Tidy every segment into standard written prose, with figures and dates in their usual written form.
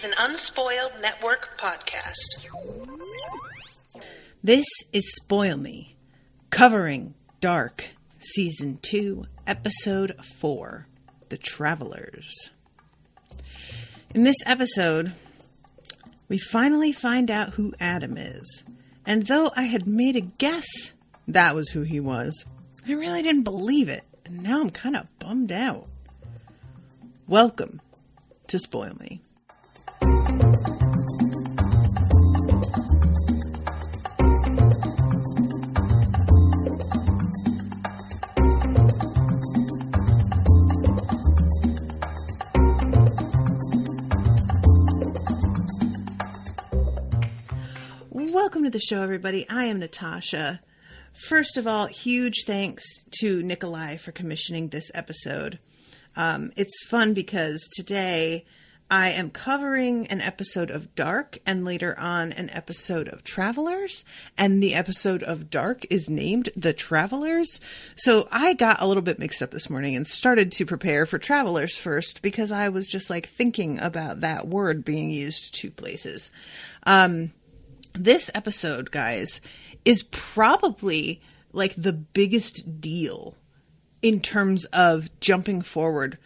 an Unspoiled Network podcast. This is Spoil Me, covering Dark, Season 2, Episode 4, The Travelers. In this episode, we finally find out who Adam is. And though I had made a guess that was who he was, I really didn't believe it. And now I'm kind of bummed out. Welcome to Spoil Me. Welcome to the show, everybody. I am Natasha. First of all, huge thanks to Nikolai for commissioning this episode. It's fun because today I am covering an episode of Dark and later on an episode of Travelers. And the episode of Dark is named The Travelers. So I got a little bit mixed up this morning and started to prepare for Travelers first because I was just like thinking about that word being used two places. This episode, guys, is probably like the biggest deal in terms of jumping forward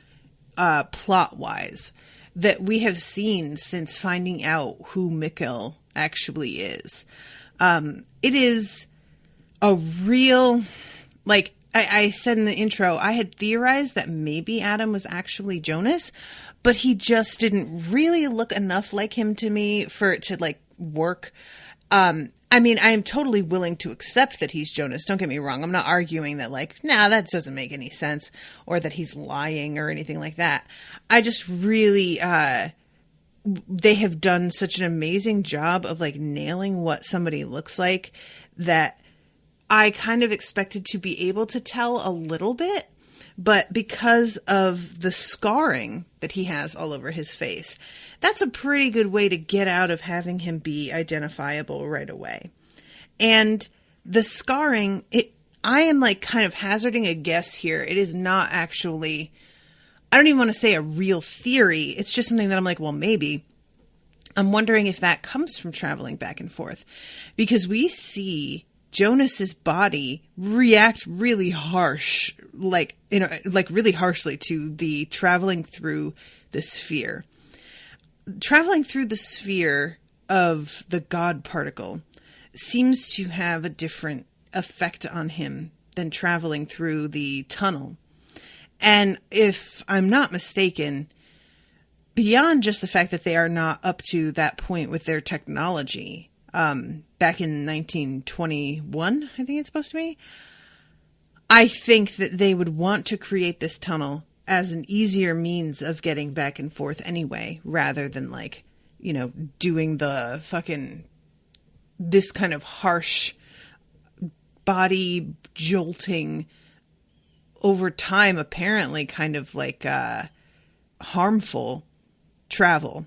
plot-wise that we have seen since finding out who Mikkel actually is. It is a real, like I said in the intro, I had theorized that maybe Adam was actually Jonas, but he just didn't really look enough like him to me for it to like work. I mean, I am totally willing to accept that he's Jonas. Don't get me wrong. I'm not arguing that like, that doesn't make any sense or that he's lying or anything like that. I just really, they have done such an amazing job of like nailing what somebody looks like that I kind of expected to be able to tell a little bit. But because of the scarring that he has all over his face, that's a pretty good way to get out of having him be identifiable right away. And the scarring, I am like kind of hazarding a guess here. It is not actually, I don't even want to say a real theory. It's just something that I'm like, well, maybe. I'm wondering if that comes from traveling back and forth. Because we see Jonas's body react really harsh, like really harshly to the traveling through the sphere. Traveling through the sphere of the God particle seems to have a different effect on him than traveling through the tunnel. And if I'm not mistaken, beyond just the fact that they are not up to that point with their technology, back in 1921, I think it's supposed to be, I think that they would want to create this tunnel as an easier means of getting back and forth anyway, rather than like, doing the fucking, this kind of harsh body jolting over time, apparently kind of like, harmful travel.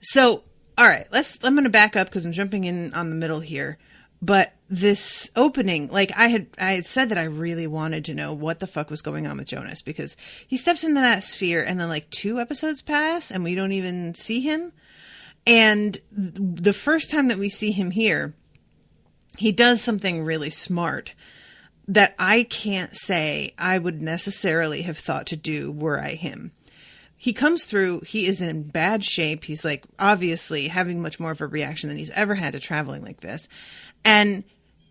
So, all right, I'm going to back up because I'm jumping in on the middle here. But this opening, like I had said that I really wanted to know what the fuck was going on with Jonas, because he steps into that sphere and then like 2 episodes pass and we don't even see him. And the first time that we see him here, he does something really smart that I can't say I would necessarily have thought to do were I him. He comes through, he is in bad shape. He's like obviously having much more of a reaction than he's ever had to traveling like this. And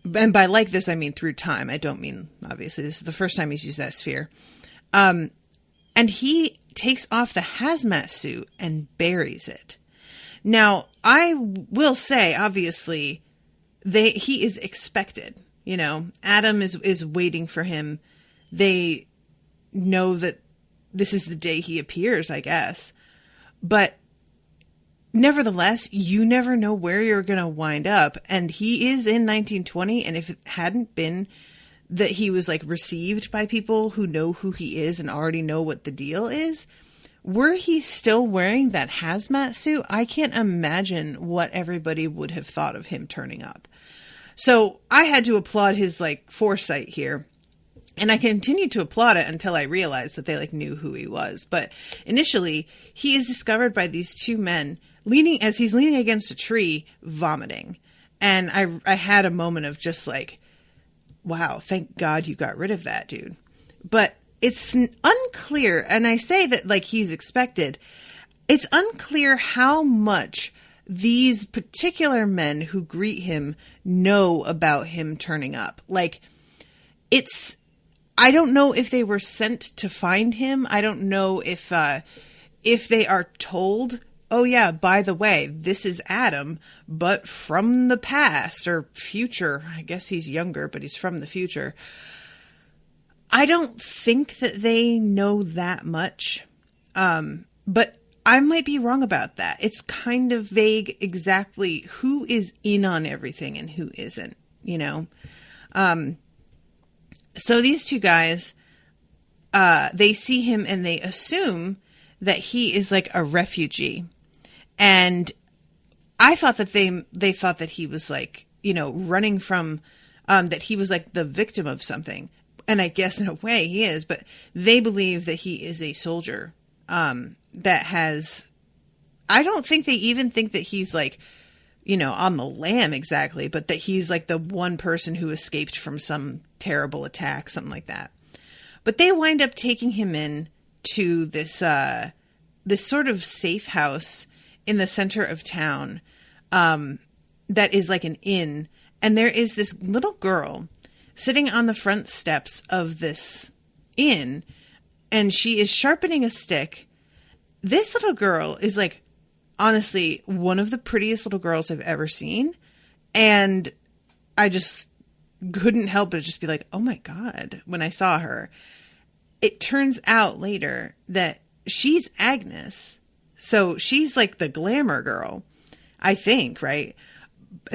by like this, I mean through time. I don't mean, obviously, this is the first time he's used that sphere. And he takes off the hazmat suit and buries it. Now, I will say, obviously, he is expected. Adam is waiting for him. They know that this is the day he appears, I guess. But nevertheless, you never know where you're going to wind up. And he is in 1920. And if it hadn't been that he was like received by people who know who he is and already know what the deal is, were he still wearing that hazmat suit, I can't imagine what everybody would have thought of him turning up. So I had to applaud his like foresight here. And I continued to applaud it until I realized that they like knew who he was. But initially, he is discovered by these two men as he's leaning against a tree, vomiting. And I had a moment of just like, wow, thank God you got rid of that dude. But it's unclear. And I say that like he's expected. It's unclear how much these particular men who greet him know about him turning up. Like, I don't know if they were sent to find him. I don't know if they are told, oh yeah, by the way, this is Adam, but from the past or future. I guess he's younger, but he's from the future. I don't think that they know that much. But I might be wrong about that. It's kind of vague exactly who is in on everything and who isn't, you know? So these two guys, they see him and they assume that he is like a refugee. And I thought that they thought that he was like, you know, running from, that he was like the victim of something. And I guess in a way he is, but they believe that he is a soldier, that has, I don't think they even think that he's like, you know, on the lam exactly, but that he's like the one person who escaped from some terrible attack, something like that. But they wind up taking him in to this sort of safe house in the center of town, that is like an inn. And there is this little girl sitting on the front steps of this inn, and she is sharpening a stick. This little girl is like, honestly, one of the prettiest little girls I've ever seen. And I just couldn't help but just be like, oh my God, when I saw her. It turns out later that she's Agnes. So she's like the glamour girl, I think, right?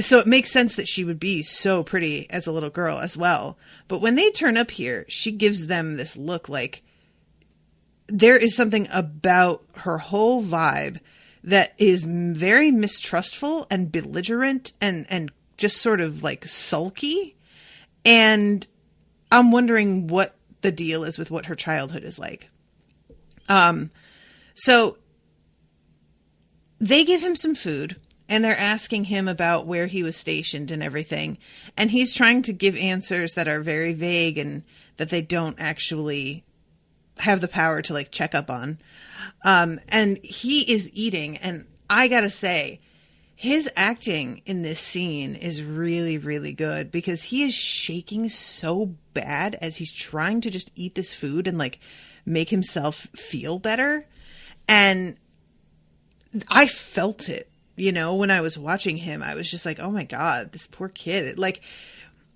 So it makes sense that she would be so pretty as a little girl as well. But when they turn up here, she gives them this look like there is something about her whole vibe that is very mistrustful and belligerent and just sort of like sulky. And I'm wondering what the deal is with what her childhood is like. So they give him some food and they're asking him about where he was stationed and everything. And he's trying to give answers that are very vague and that they don't actually have the power to like check up on. And he is eating, and I gotta say, his acting in this scene is really, really good because he is shaking so bad as he's trying to just eat this food and like make himself feel better. And I felt it, you know, when I was watching him. I was just like, oh my God, this poor kid. Like,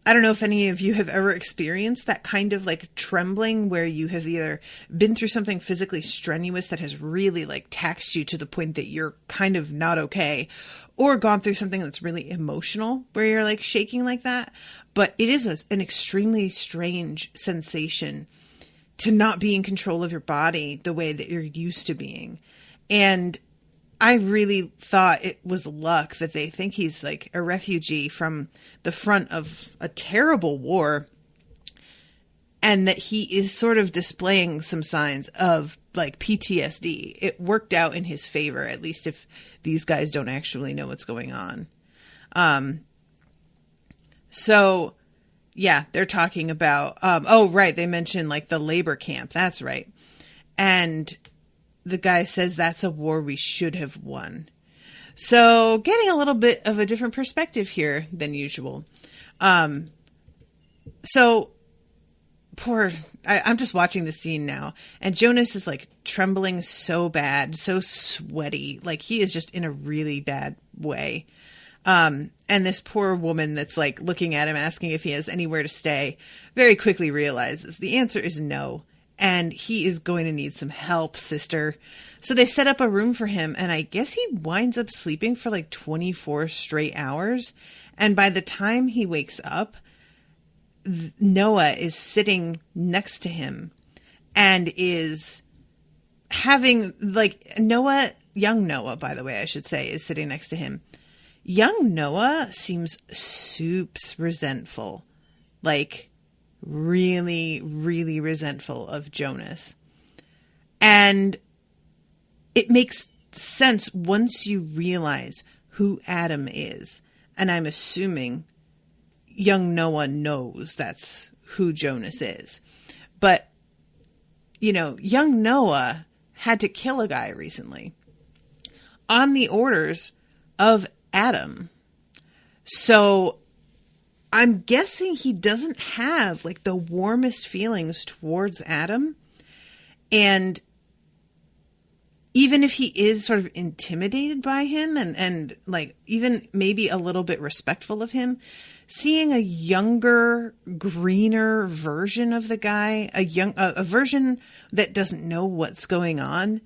I don't know if any of you have ever experienced that kind of like trembling where you have either been through something physically strenuous that has really like taxed you to the point that you're kind of not okay, or gone through something that's really emotional where you're like shaking like that. But it is an extremely strange sensation to not be in control of your body the way that you're used to being. And I really thought it was luck that they think he's like a refugee from the front of a terrible war, and that he is sort of displaying some signs of like PTSD. It worked out in his favor, at least if these guys don't actually know what's going on. So yeah, they're talking about, oh, right. They mentioned like the labor camp. That's right. And the guy says that's a war we should have won. So getting a little bit of a different perspective here than usual. So I'm just watching the scene now, and Jonas is like trembling so bad, so sweaty. Like he is just in a really bad way. And this poor woman that's like looking at him, asking if he has anywhere to stay, very quickly realizes the answer is no. And he is going to need some help, sister. So they set up a room for him, and I guess he winds up sleeping for like 24 straight hours. And by the time he wakes up, Noah is sitting next to him and is having like young Noah, by the way, I should say, is sitting next to him. Young Noah seems soups resentful, like really, really resentful of Jonas. And it makes sense once you realize who Adam is. And I'm assuming young Noah knows that's who Jonas is. But, young Noah had to kill a guy recently on the orders of Adam. So I'm guessing he doesn't have like the warmest feelings towards Adam. And even if he is sort of intimidated by him and like even maybe a little bit respectful of him, seeing a younger, greener version of the guy, a version that doesn't know what's going on,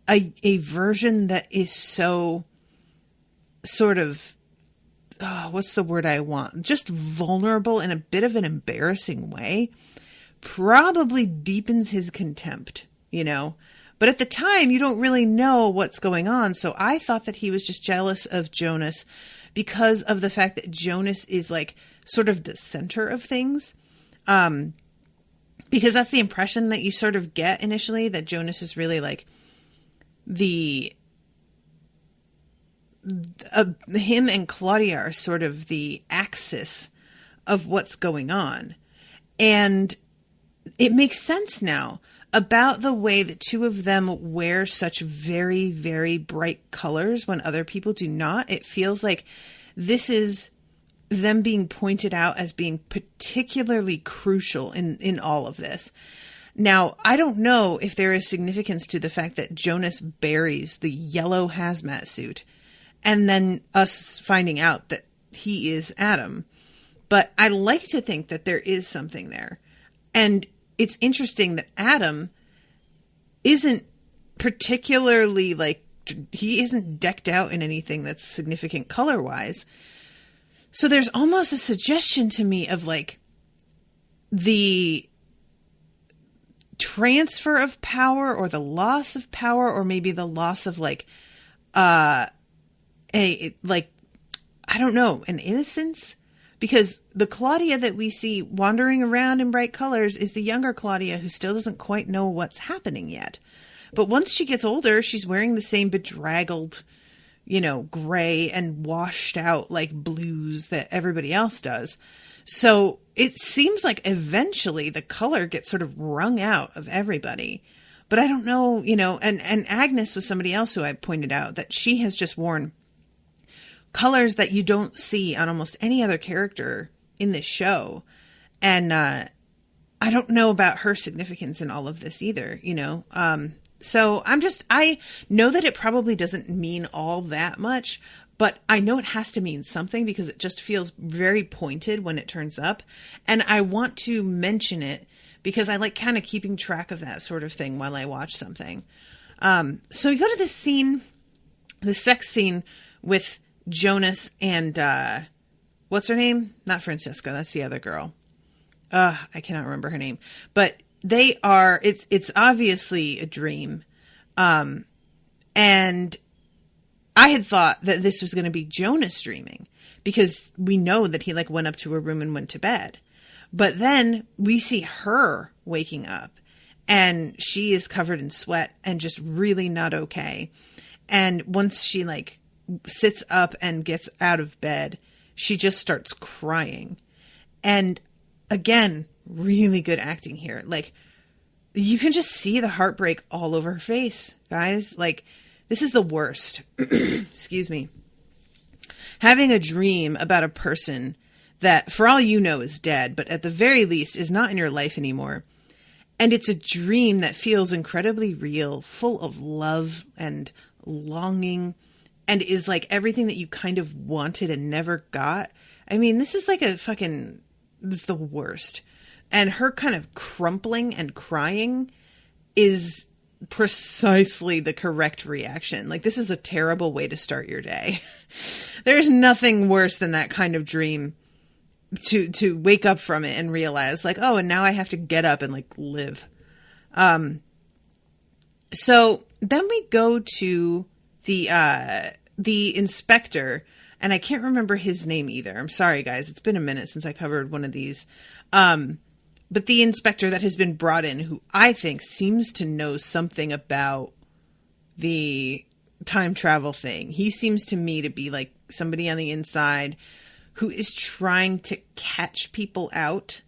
a version that is so sort of, what's the word I want? Just vulnerable in a bit of an embarrassing way, probably deepens his contempt, But at the time, you don't really know what's going on. So I thought that he was just jealous of Jonas because of the fact that Jonas is like sort of the center of things. Because that's the impression that you sort of get initially, that Jonas is really like him and Claudia are sort of the axis of what's going on. And it makes sense now about the way the two of them wear such very, very bright colors when other people do not. It feels like this is them being pointed out as being particularly crucial in all of this. Now, I don't know if there is significance to the fact that Jonas buries the yellow hazmat suit and then us finding out that he is Adam. But I like to think that there is something there. And it's interesting that Adam isn't particularly he isn't decked out in anything that's significant color-wise. So there's almost a suggestion to me of like the transfer of power or the loss of power, or maybe the loss of I don't know, an innocence. Because the Claudia that we see wandering around in bright colors is the younger Claudia who still doesn't quite know what's happening yet. But once she gets older, she's wearing the same bedraggled, gray and washed out like blues that everybody else does. So it seems like eventually the color gets sort of wrung out of everybody. But I don't know, and Agnes was somebody else who I pointed out that she has just worn colors that you don't see on almost any other character in this show. And I don't know about her significance in all of this either, So I know that it probably doesn't mean all that much, but I know it has to mean something because it just feels very pointed when it turns up. And I want to mention it because I like kind of keeping track of that sort of thing while I watch something. So we go to this scene, the sex scene with Jonas and, what's her name? Not Francesca. That's the other girl. I cannot remember her name, but it's obviously a dream. And I had thought that this was going to be Jonas dreaming because we know that he went up to her room and went to bed, but then we see her waking up and she is covered in sweat and just really not okay. And once she sits up and gets out of bed, she just starts crying. And again, really good acting here. You can just see the heartbreak all over her face, guys. This is the worst. Excuse me. Having a dream about a person that, for all you know, is dead, but at the very least is not in your life anymore. And it's a dream that feels incredibly real, full of love and longing, and is everything that you kind of wanted and never got. I mean, this is this is the worst. And her kind of crumpling and crying is precisely the correct reaction. This is a terrible way to start your day. There's nothing worse than that kind of dream to wake up from it and realize oh, and now I have to get up and live. So then we go to the inspector, and I can't remember his name either. I'm sorry, guys. It's been a minute since I covered one of these. But the inspector that has been brought in, who I think seems to know something about the time travel thing. He seems to me to be like somebody on the inside who is trying to catch people out.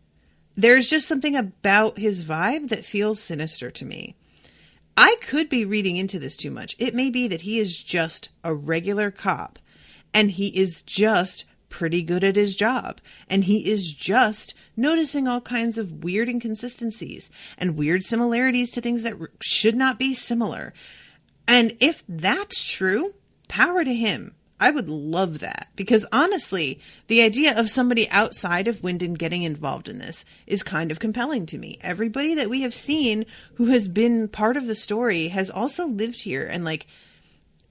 There's just something about his vibe that feels sinister to me. I could be reading into this too much. It may be that he is just a regular cop and he is just pretty good at his job. And he is just noticing all kinds of weird inconsistencies and weird similarities to things that should not be similar. And if that's true, power to him. I would love that, because honestly, the idea of somebody outside of Winden getting involved in this is kind of compelling to me. Everybody that we have seen who has been part of the story has also lived here. And like,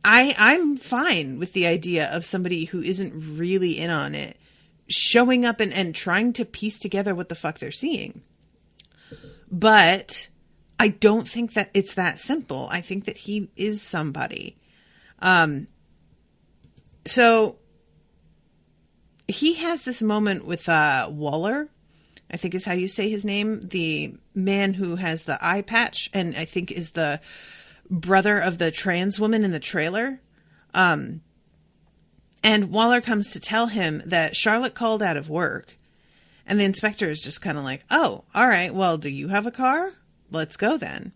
I'm fine with the idea of somebody who isn't really in on it showing up and trying to piece together what the fuck they're seeing. But I don't think that it's that simple. I think that he is somebody. So he has this moment with Waller, I think is how you say his name, the man who has the eye patch and I think is the brother of the trans woman in the trailer. And Waller comes to tell him that Charlotte called out of work. And the inspector is just kind of like, oh, all right, well, do you have a car? Let's go then.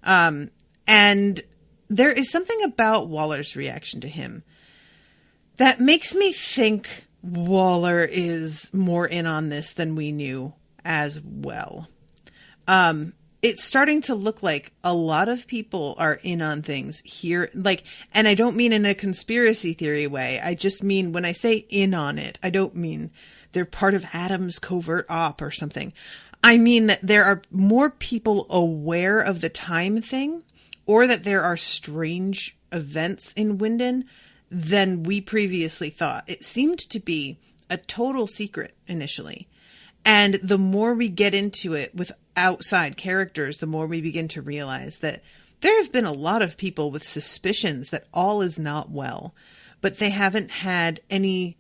And there is something about Waller's reaction to him that makes me think Waller is more in on this than we knew as well. It's starting to look like a lot of people are in on things here. Like, and I don't mean in a conspiracy theory way. I just mean when I say in on it, I don't mean they're part of Adam's covert op or something. I mean that there are more people aware of the time thing, or that there are strange events in Winden than we previously thought. It seemed to be a total secret initially. And the more we get into it with outside characters, the more we begin to realize that there have been a lot of people with suspicions that all is not well, but they haven't had any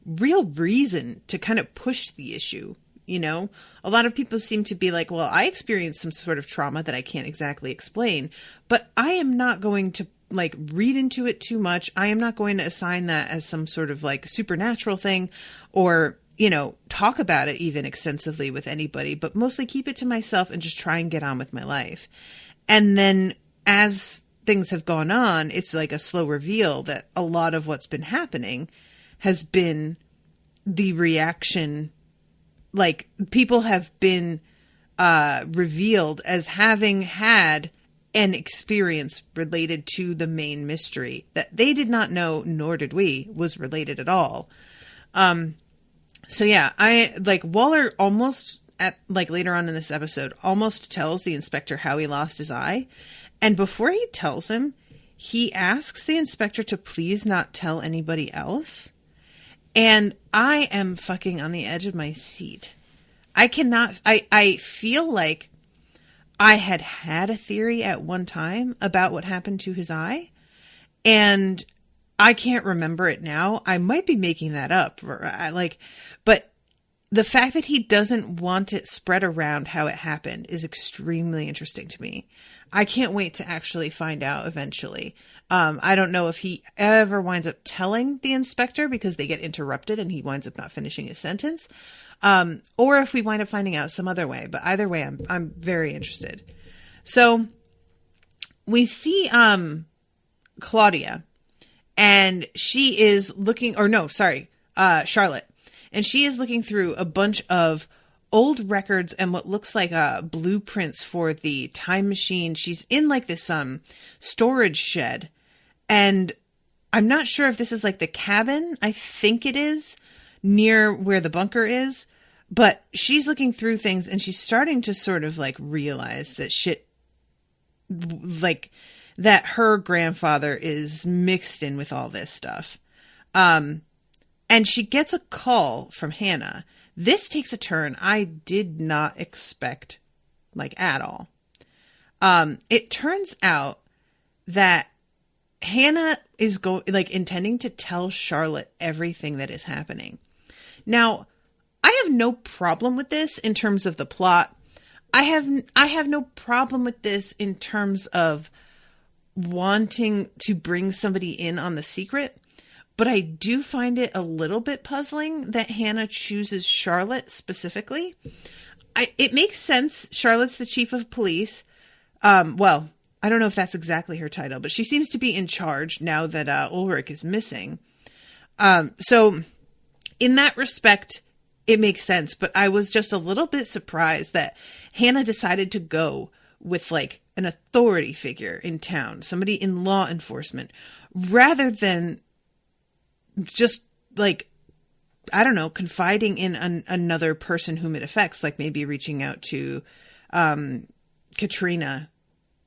real reason to kind of push the issue. You know, a lot of people seem to be like, well, I experienced some sort of trauma that I can't exactly explain, but I am not going to like read into it too much. I am not going to assign that as some sort of like supernatural thing or, you know, talk about it even extensively with anybody, but mostly keep it to myself and just try and get on with my life. And then as things have gone on, it's like a slow reveal that a lot of what's been happening has been the reaction. Like, people have been revealed as having had an experience related to the main mystery that they did not know, nor did we, was related at all. So yeah, I like Waller almost at like later on in this episode almost tells the inspector how he lost his eye. And before he tells him, he asks the inspector to please not tell anybody else. And I am fucking on the edge of my seat. I feel like I had a theory at one time about what happened to his eye, and I can't remember it now. I might be making that up. But the fact that he doesn't want it spread around how it happened is extremely interesting to me. I can't wait to actually find out eventually. I don't know if he ever winds up telling the inspector because they get interrupted and he winds up not finishing his sentence. Or if we wind up finding out some other way, but either way, I'm very interested. So we see, Claudia, and she is looking, Charlotte, and she is looking through a bunch of old records and what looks like blueprints for the time machine. She's in like this storage shed, and I'm not sure if this is like the cabin. I think it is near where the bunker is, but she's looking through things and she's starting to sort of like realize that shit, like that her grandfather is mixed in with all this stuff. And she gets a call from Hannah. This takes a turn I did not expect, like, at all. It turns out that Hannah is intending to tell Charlotte everything that is happening. Now, I have no problem with this in terms of the plot. I have no problem with this in terms of wanting to bring somebody in on the secret. But I do find it a little bit puzzling that Hannah chooses Charlotte specifically. It makes sense. Charlotte's the chief of police. Well, I don't know if that's exactly her title, but she seems to be in charge now that Ulrich is missing. So in that respect, it makes sense. But I was just a little bit surprised that Hannah decided to go with like an authority figure in town, somebody in law enforcement, rather than just like, I don't know, confiding in another person whom it affects, like maybe reaching out to Katharina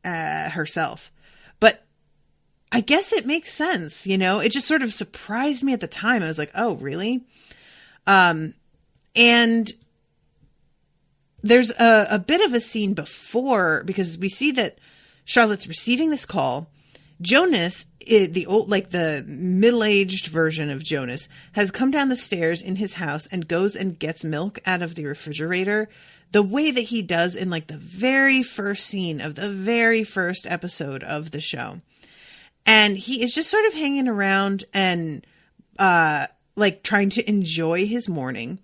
herself. But I guess it makes sense, you know? It just sort of surprised me at the time. I was like, oh, really? And there's a bit of a scene before, because we see that Charlotte's receiving this call. Jonas, the middle-aged version of Jonas, has come down the stairs in his house and goes and gets milk out of the refrigerator the way that he does in like the very first scene of the very first episode of the show. And he is just sort of hanging around and like trying to enjoy his morning.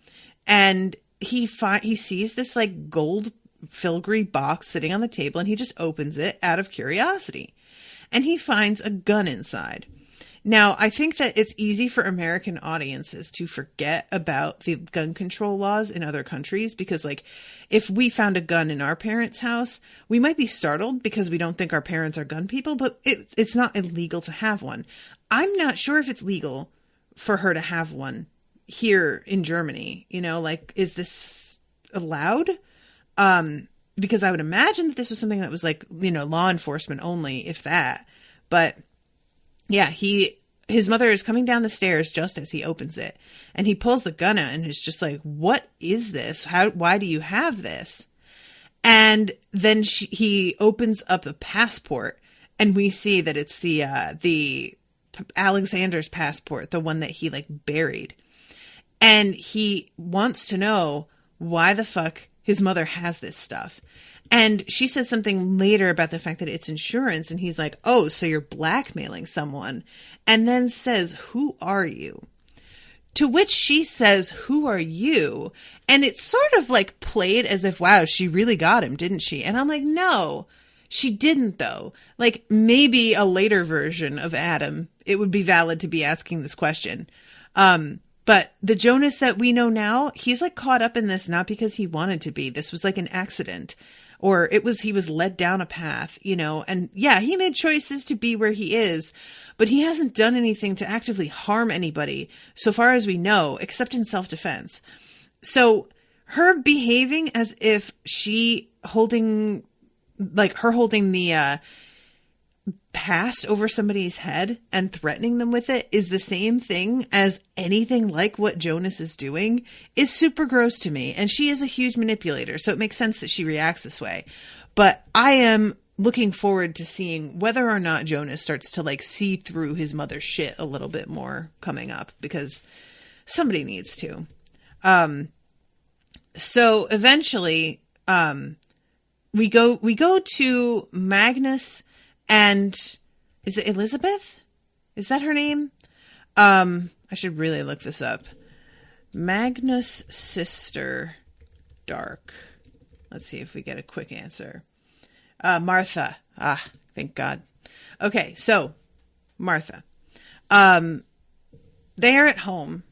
And he sees this like gold filigree box sitting on the table, and he just opens it out of curiosity. And he finds a gun inside. Now, I think that it's easy for American audiences to forget about the gun control laws in other countries, because like if we found a gun in our parents' house, we might be startled because we don't think our parents are gun people, but it's not illegal to have one. I'm not sure if it's legal for her to have one here in Germany. You know, like, is this allowed? Because I would imagine that this was something that was like, you know, law enforcement only, if that. But yeah, his mother is coming down the stairs just as he opens it, and he pulls the gun out and is just like, what is this? Why do you have this? And then he opens up the passport, and we see that it's the Alexander's passport, the one that he like buried. And he wants to know why the fuck his mother has this stuff. And she says something later about the fact that it's insurance. And he's like, oh, so you're blackmailing someone. And then says, who are you? To which she says, who are you? And it's sort of like played as if, wow, she really got him, didn't she? And I'm like, no, she didn't though. Like maybe a later version of Adam, it would be valid to be asking this question. But the Jonas that we know now, he's like caught up in this, not because he wanted to be. This was like an accident, or he was led down a path, you know, and yeah, he made choices to be where he is, but he hasn't done anything to actively harm anybody so far as we know, except in self-defense. So her behaving as if she holding the past over somebody's head and threatening them with it is the same thing as anything like what Jonas is doing is super gross to me. And she is a huge manipulator, so it makes sense that she reacts this way. But I am looking forward to seeing whether or not Jonas starts to like see through his mother's shit a little bit more coming up, because somebody needs to. So eventually, we go to Magnus and is it Elizabeth? Is that her name? I should really look this up. Magnus' sister, Dark. Let's see if we get a quick answer. Martha. Ah, thank God. Okay, so Martha. They are at home,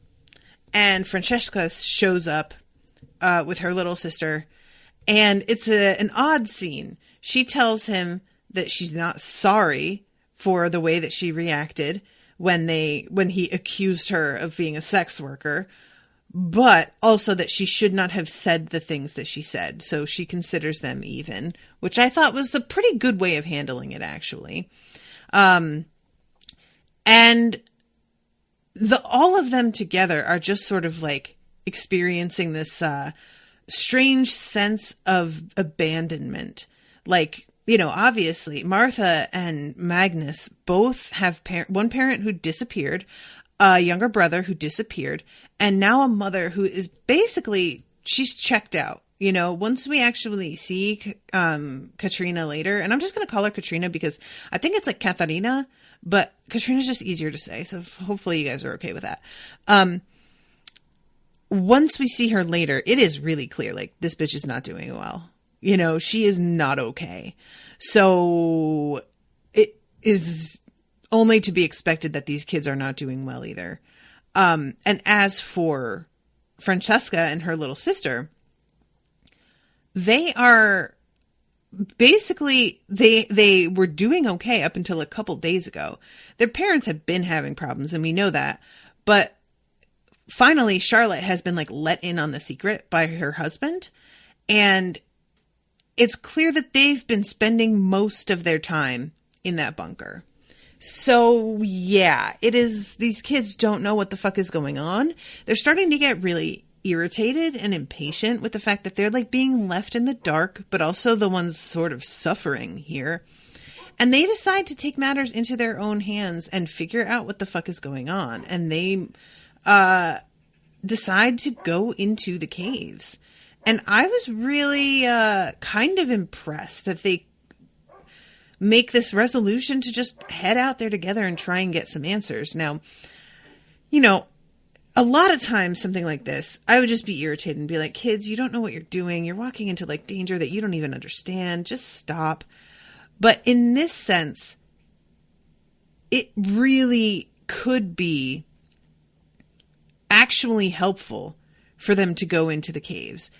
and Francesca shows up with her little sister, and it's an odd scene. She tells him that she's not sorry for the way that she reacted when he accused her of being a sex worker, but also that she should not have said the things that she said. So she considers them even, which I thought was a pretty good way of handling it, actually. And all of them together are just sort of like experiencing this strange sense of abandonment. Like, you know, obviously Martha and Magnus both have one parent who disappeared. a younger brother who disappeared, and now a mother who is basically, she's checked out. You know, once we actually see Katrina later, and I'm just going to call her Katrina because I think it's like Katharina, but Katrina's just easier to say. So hopefully you guys are okay with that. Once we see her later, it is really clear, like, this bitch is not doing well. You know, she is not okay. So it is only to be expected that these kids are not doing well either. And as for Francesca and her little sister, they are basically, they were doing okay up until a couple days ago. Their parents have been having problems, and we know that. But finally, Charlotte has been, like, let in on the secret by her husband. And it's clear that they've been spending most of their time in that bunker. So, yeah, it is, these kids don't know what the fuck is going on. They're starting to get really irritated and impatient with the fact that they're, like, being left in the dark, but also the ones sort of suffering here. And they decide to take matters into their own hands and figure out what the fuck is going on. And they decide to go into the caves. And I was really kind of impressed that they make this resolution to just head out there together and try and get some answers. Now, you know, a lot of times something like this, I would just be irritated and be like, kids, you don't know what you're doing. You're walking into, like, danger that you don't even understand. Just stop. But in this sense, it really could be actually helpful for them to go into the caves.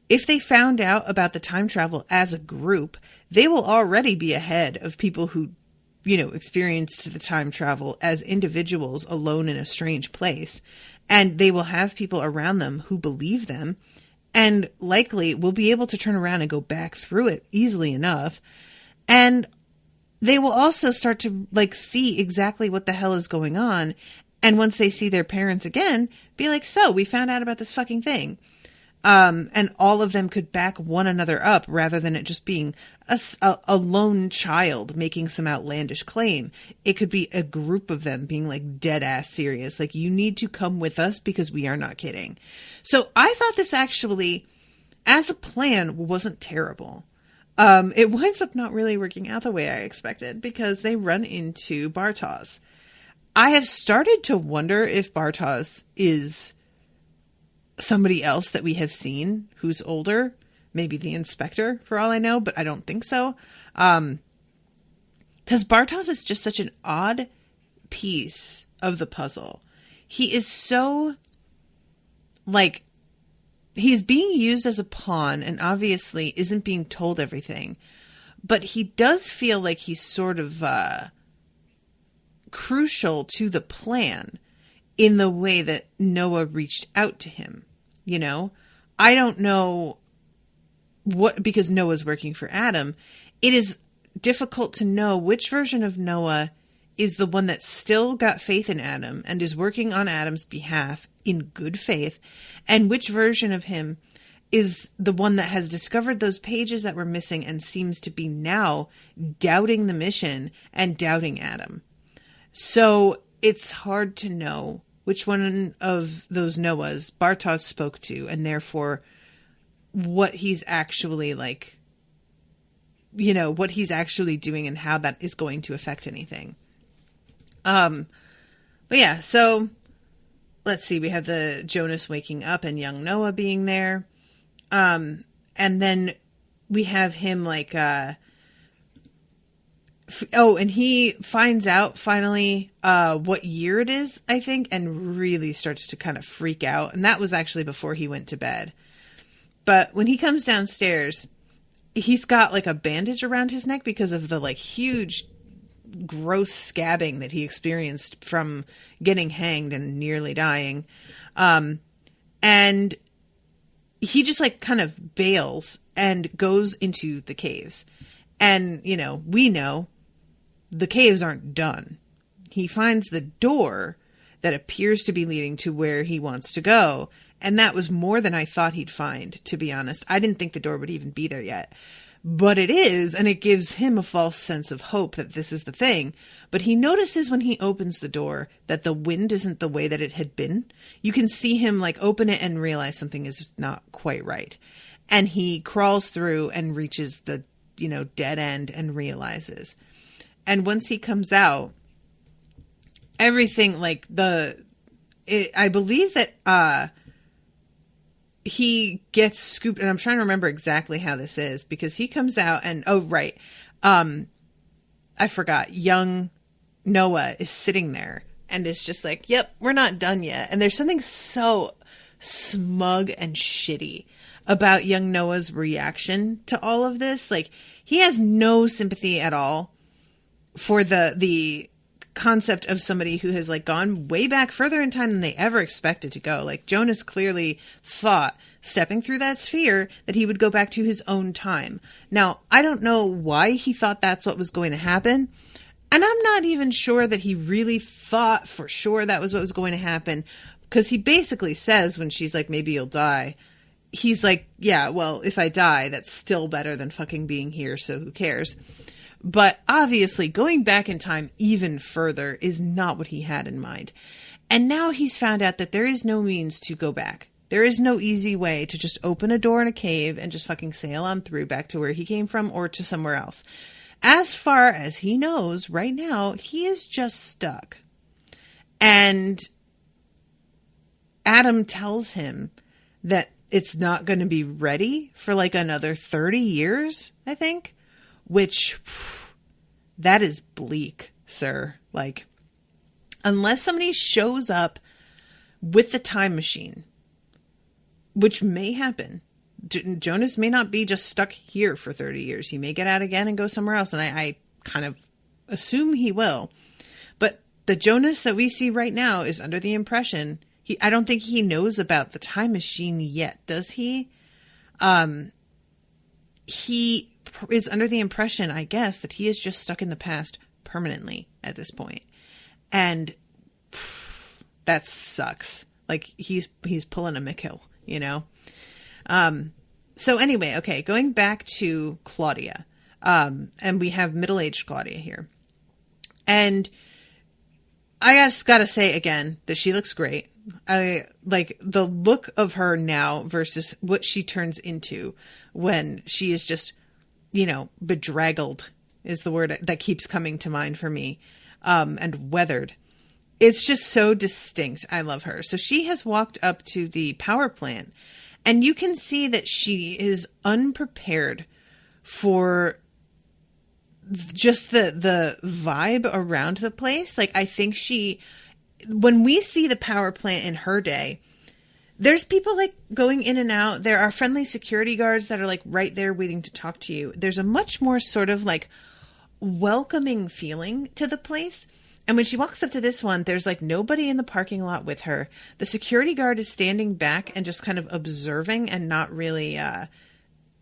If they found out about the time travel as a group, they will already be ahead of people who, you know, experienced the time travel as individuals alone in a strange place. And they will have people around them who believe them, and likely will be able to turn around and go back through it easily enough. And they will also start to, like, see exactly what the hell is going on. And once they see their parents again, be like, so we found out about this fucking thing. And all of them could back one another up rather than it just being a lone child making some outlandish claim. It could be a group of them being, like, dead ass serious. Like, you need to come with us because we are not kidding. So I thought this actually, as a plan, wasn't terrible. It winds up not really working out the way I expected because they run into Bartoz. I have started to wonder if Bartoz is somebody else that we have seen who's older, maybe the inspector for all I know, but I don't think so. Because Bartoz is just such an odd piece of the puzzle. He is so, like, he's being used as a pawn and obviously isn't being told everything, but he does feel like he's sort of crucial to the plan in the way that Noah reached out to him. You know, I don't know what, because Noah's working for Adam, it is difficult to know which version of Noah is the one that still got faith in Adam and is working on Adam's behalf in good faith, and which version of him is the one that has discovered those pages that were missing and seems to be now doubting the mission and doubting Adam. So it's hard to know which one of those Noahs Bartoz spoke to, and therefore what he's actually, like, you know, what he's actually doing and how that is going to affect anything. But yeah, so let's see, we have the Jonas waking up and young Noah being there. And then we have him, like, and he finds out finally what year it is, I think, and really starts to kind of freak out. And that was actually before he went to bed. But when he comes downstairs, he's got, like, a bandage around his neck because of the, like, huge, gross scabbing that he experienced from getting hanged and nearly dying. And he just, like, kind of bails and goes into the caves. And, you know, we know the caves aren't done. He finds the door that appears to be leading to where he wants to go. And that was more than I thought he'd find, to be honest. I didn't think the door would even be there yet. but it is, and it gives him a false sense of hope that this is the thing. But he notices when he opens the door that the wind isn't the way that it had been. You can see him like open it and realize something is not quite right. And he crawls through and reaches the, dead end and realizes. And once he comes out, everything like I believe that, he gets scooped, and I'm trying to remember exactly how this is, because he comes out and, I forgot, young Noah is sitting there and is just like, yep, we're not done yet. And there's something so smug and shitty about young Noah's reaction to all of this. Like, he has no sympathy at all for the concept of somebody who has like gone way back further in time than they ever expected to go. Like, Jonas clearly thought, stepping through that sphere, that he would go back to his own time. Now, I don't know why he thought that's what was going to happen. And I'm not even sure that he really thought for sure that was what was going to happen. Because he basically says, when she's like, maybe you'll die, he's like, yeah, well, if I die, that's still better than fucking being here, so who cares? But obviously, going back in time even further is not what he had in mind. And now he's found out that there is no means to go back. There is no easy way to just open a door in a cave and just fucking sail on through back to where he came from or to somewhere else. As far as he knows right now, he is just stuck. And Adam tells him that it's not going to be ready for like another 30 years, I think. Which, that is bleak, sir. Like, unless somebody shows up with the time machine, which may happen. Jonas may not be just stuck here for 30 years. He may get out again and go somewhere else. And I kind of assume he will. But the Jonas that we see right now is under the impression, I don't think he knows about the time machine yet, does he? He is under the impression, I guess, that he is just stuck in the past permanently at this point. And that sucks. Like, he's pulling a Mikkel, So anyway, okay, going back to Claudia. And we have middle-aged Claudia here. And I just gotta say again that she looks great. I like the look of her now versus what she turns into when she is just, bedraggled is the word that keeps coming to mind for me. And weathered. It's just so distinct. I love her. So she has walked up to the power plant, and you can see that she is unprepared for just the vibe around the place. Like, I think when we see the power plant in her day, there's people like going in and out. There are friendly security guards that are like right there waiting to talk to you. There's a much more sort of like welcoming feeling to the place. And when she walks up to this one, there's like nobody in the parking lot with her. The security guard is standing back and just kind of observing and not really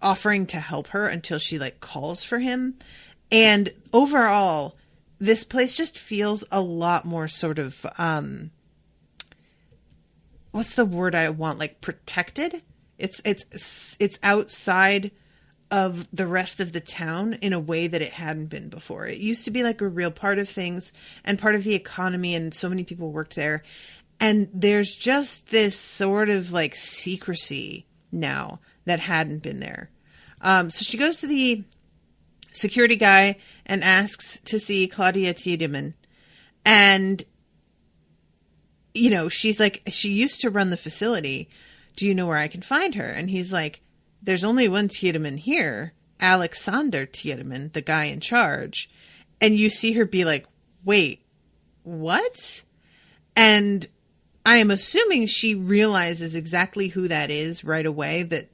offering to help her until she like calls for him. And overall, this place just feels a lot more sort of, what's the word I want? Like protected. It's outside of the rest of the town in a way that it hadn't been before. It used to be like a real part of things and part of the economy, and so many people worked there. And there's just this sort of like secrecy now that hadn't been there. So she goes to the security guy and asks to see Claudia Tiedemann. And, she's like, she used to run the facility. Do you know where I can find her? And he's like, there's only one Tiedemann here, Alexander Tiedemann, the guy in charge. And you see her be like, wait, what? And I am assuming she realizes exactly who that is right away, that,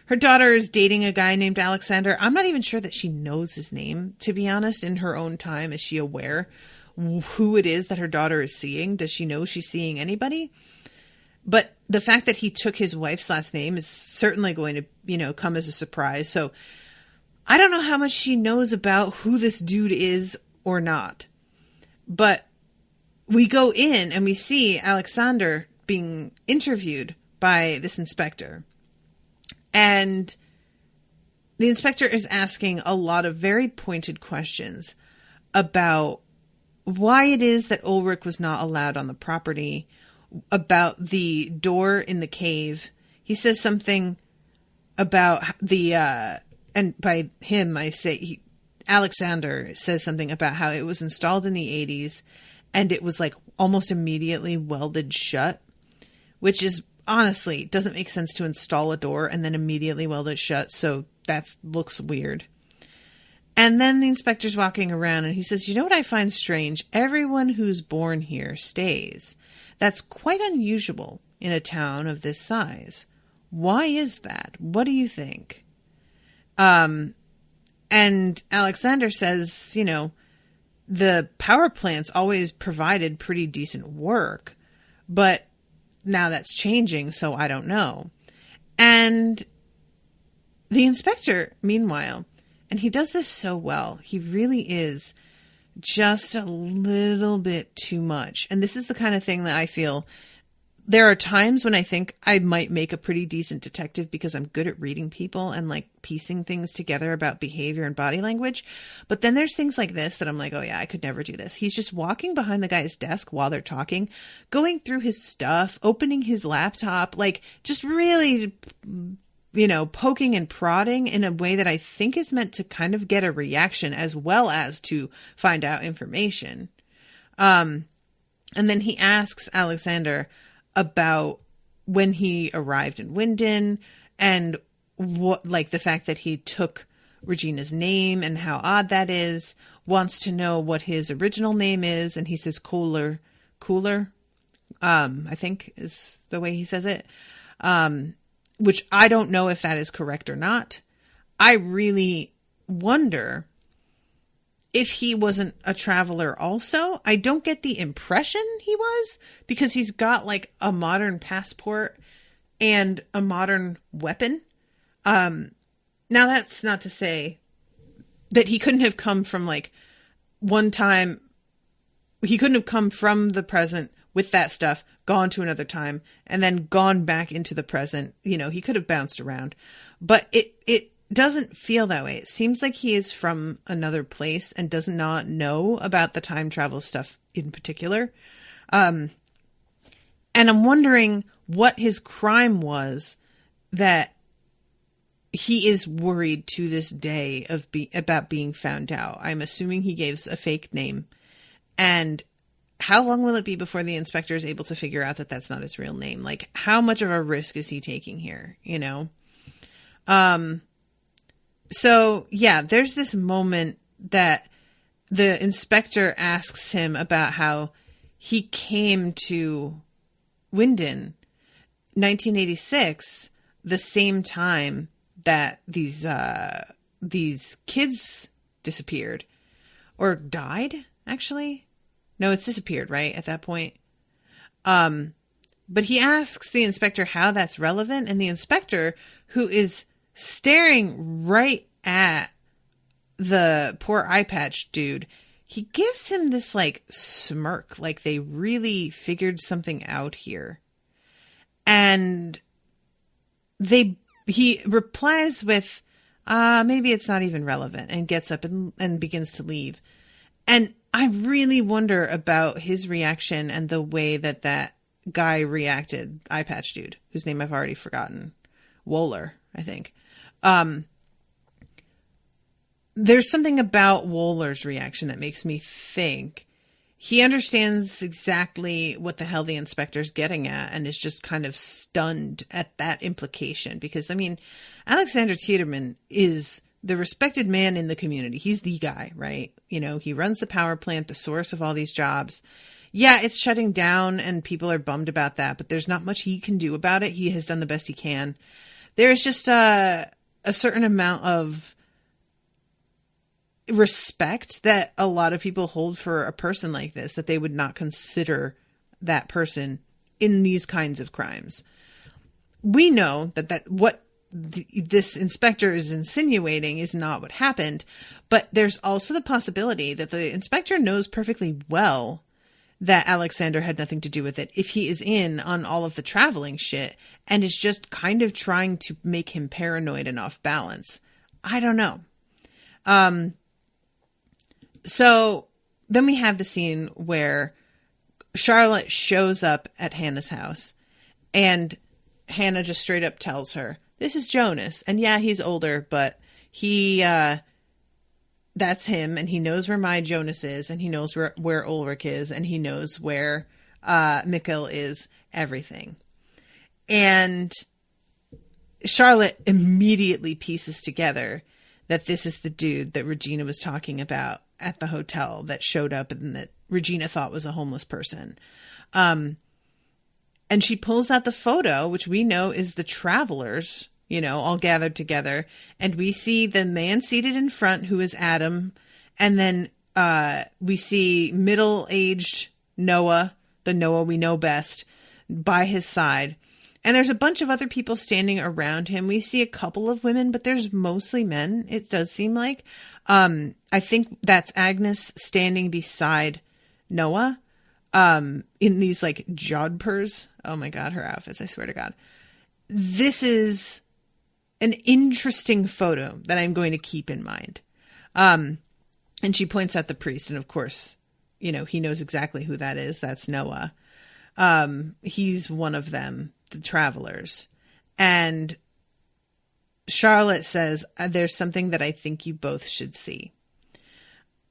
her daughter is dating a guy named Alexander. I'm not even sure that she knows his name, to be honest, in her own time. Is she aware who it is that her daughter is seeing? Does she know she's seeing anybody? But the fact that he took his wife's last name is certainly going to, come as a surprise. So I don't know how much she knows about who this dude is or not. But we go in and we see Alexander being interviewed by this inspector. And the inspector is asking a lot of very pointed questions about why it is that Ulrich was not allowed on the property, about the door in the cave. He says something about and by him I say Alexander says something about how it was installed in the 80s and it was like almost immediately welded shut, which is honestly doesn't make sense to install a door and then immediately weld it shut. So that looks weird. And then the inspector's walking around and he says, you know what I find strange? Everyone who's born here stays. That's quite unusual in a town of this size. Why is that? What do you think? And Alexander says, you know, the power plants always provided pretty decent work, but now that's changing, so I don't know. And the inspector, meanwhile, and he does this so well, he really is just a little bit too much. And this is the kind of thing that I feel there are times when I think I might make a pretty decent detective because I'm good at reading people and like piecing things together about behavior and body language. But then there's things like this that I'm like, oh yeah, I could never do this. He's just walking behind the guy's desk while they're talking, going through his stuff, opening his laptop, like just really, you know, poking and prodding in a way that I think is meant to kind of get a reaction as well as to find out information. And then he asks Alexander about when he arrived in Winden and what, like the fact that he took Regina's name and how odd that is, wants to know what his original name is. And he says Cooler, I think is the way he says it. Which I don't know if that is correct or not. I really wonder if he wasn't a traveler also. I don't get the impression he was, because he's got like a modern passport and a modern weapon. Now that's not to say that he couldn't have come from like one time. He couldn't have come from the present with that stuff, gone to another time, and then gone back into the present. You know, he could have bounced around, but it doesn't feel that way. It seems like he is from another place and does not know about the time travel stuff in particular. And I'm wondering what his crime was that he is worried to this day about being found out. I'm assuming he gave a fake name. And how long will it be before the inspector is able to figure out that that's not his real name? Like, how much of a risk is he taking here? You know? So yeah, there's this moment that the inspector asks him about how he came to Winden 1986, the same time that these kids disappeared or died, actually. No, it's disappeared, right? At that point. But he asks the inspector how that's relevant. And the inspector, who is staring right at the poor eye patch dude, he gives him this like smirk, like they really figured something out here. And he replies with, maybe it's not even relevant, and gets up and begins to leave. And I really wonder about his reaction and the way that guy reacted, eye patch dude, whose name I've already forgotten. Wohler, I think. There's something about Wohler's reaction that makes me think he understands exactly what the hell the inspector's getting at and is just kind of stunned at that implication. Because, I mean, Alexander Tiedemann is the respected man in the community. He's the guy, right? You know, he runs the power plant, the source of all these jobs. Yeah, it's shutting down and people are bummed about that, but there's not much he can do about it. He has done the best he can. There's just a certain amount of respect that a lot of people hold for a person like this, that they would not consider that person in these kinds of crimes. We know that what this inspector is insinuating is not what happened, but there's also the possibility that the inspector knows perfectly well that Alexander had nothing to do with it if he is in on all of the traveling shit and is just kind of trying to make him paranoid and off balance. I don't know. So then we have the scene where Charlotte shows up at Hannah's house, and Hannah just straight up tells her, this is Jonas. And yeah, he's older, but that's him. And he knows where my Jonas is, and he knows where Ulrich is, and he knows where Mikkel is, everything. And Charlotte immediately pieces together that this is the dude that Regina was talking about at the hotel that showed up and that Regina thought was a homeless person. And she pulls out the photo, which we know is the travelers, all gathered together. And we see the man seated in front, who is Adam. And then we see middle-aged Noah, the Noah we know best, by his side. And there's a bunch of other people standing around him. We see a couple of women, but there's mostly men, it does seem like. I think that's Agnes standing beside Noah in these like jodhpurs. Oh my God, her outfits, I swear to God. This is an interesting photo that I'm going to keep in mind. And she points out the priest, and of course, he knows exactly who that is. That's Noah. He's one of them, the travelers. And Charlotte says, there's something that I think you both should see.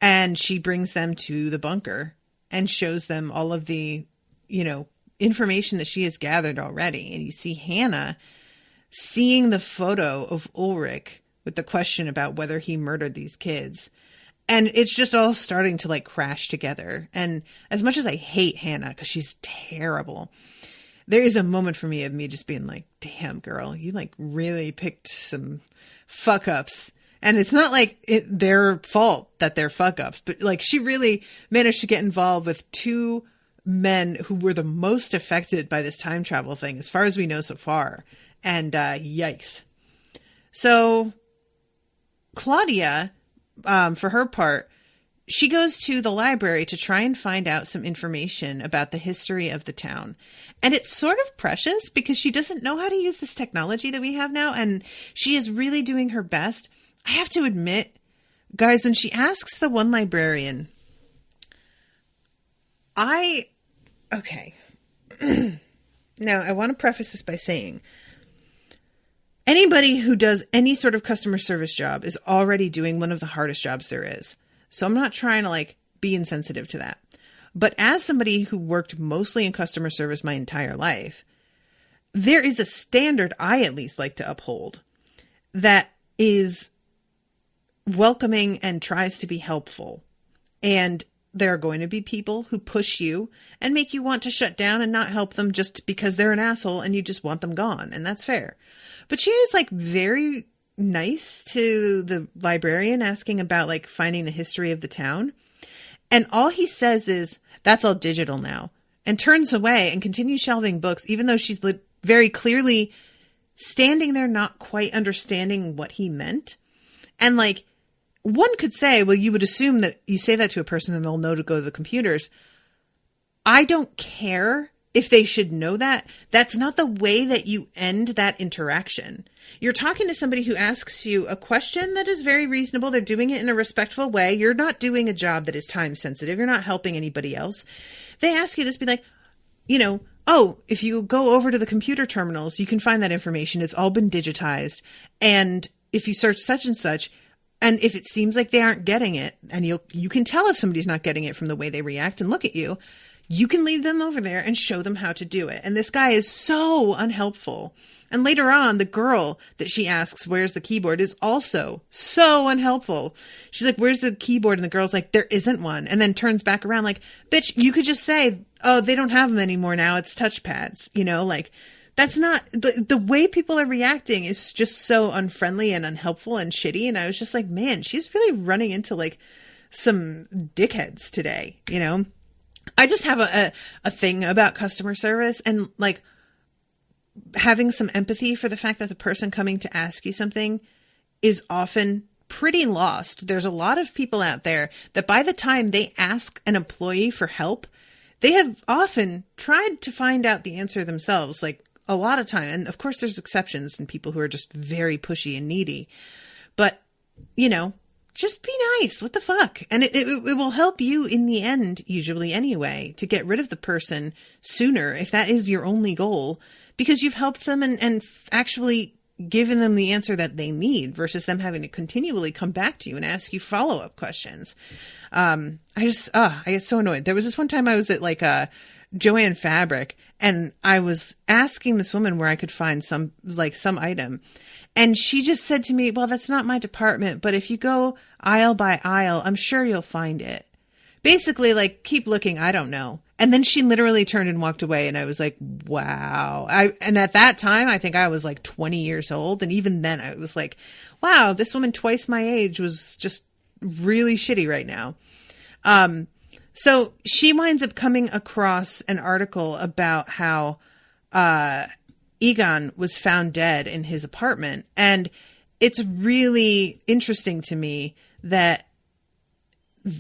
And she brings them to the bunker and shows them all of the, information that she has gathered already. And you see Hannah seeing the photo of Ulrich with the question about whether he murdered these kids. And it's just all starting to like crash together. And as much as I hate Hannah, because she's terrible, there is a moment for me of me just being like, damn girl, you like really picked some fuck ups. And it's not like their fault that they're fuck ups, but like she really managed to get involved with two men who were the most affected by this time travel thing, as far as we know so far. And yikes. So Claudia, for her part, she goes to the library to try and find out some information about the history of the town. And it's sort of precious because she doesn't know how to use this technology that we have now. And she is really doing her best. I have to admit, guys, when she asks the one librarian, okay. Now, I want to preface this by saying, anybody who does any sort of customer service job is already doing one of the hardest jobs there is. So I'm not trying to like be insensitive to that. But as somebody who worked mostly in customer service my entire life, there is a standard I at least like to uphold that is welcoming and tries to be helpful. And there are going to be people who push you and make you want to shut down and not help them just because they're an asshole and you just want them gone. And that's fair. But she is like very nice to the librarian asking about like finding the history of the town. And all he says is, that's all digital now, and turns away and continues shelving books, even though she's very clearly standing there not quite understanding what he meant. And like, one could say, well, you would assume that you say that to a person and they'll know to go to the computers. I don't care if they should know that. That's not the way that you end that interaction. You're talking to somebody who asks you a question that is very reasonable. They're doing it in a respectful way. You're not doing a job that is time sensitive. You're not helping anybody else. They ask you this, be like, oh, if you go over to the computer terminals, you can find that information. It's all been digitized. And if you search such and such, and if it seems like they aren't getting it, and you can tell if somebody's not getting it from the way they react and look at you, you can lead them over there and show them how to do it. And this guy is so unhelpful. And later on, the girl that she asks, where's the keyboard, is also so unhelpful. She's like, where's the keyboard? And the girl's like, there isn't one. And then turns back around like, bitch, you could just say, oh, they don't have them anymore now. It's touchpads. Like, that's not the way people are reacting is just so unfriendly and unhelpful and shitty. And I was just like, man, she's really running into like some dickheads today. I just have a thing about customer service and like having some empathy for the fact that the person coming to ask you something is often pretty lost. There's a lot of people out there that by the time they ask an employee for help, they have often tried to find out the answer themselves, like a lot of time. And of course there's exceptions and people who are just very pushy and needy. But just be nice. What the fuck? And it will help you in the end, usually anyway, to get rid of the person sooner if that is your only goal, because you've helped them and actually given them the answer that they need versus them having to continually come back to you and ask you follow-up questions. I get so annoyed. There was this one time I was at like a Joann Fabric and I was asking this woman where I could find some item. And she just said to me, well, that's not my department, but if you go aisle by aisle, I'm sure you'll find it. Basically, like, keep looking. I don't know. And then she literally turned and walked away. And I was like, wow. And at that time, I think I was like 20 years old. And even then I was like, wow, this woman twice my age was just really shitty right now. So she winds up coming across an article about how, Egon was found dead in his apartment. And it's really interesting to me that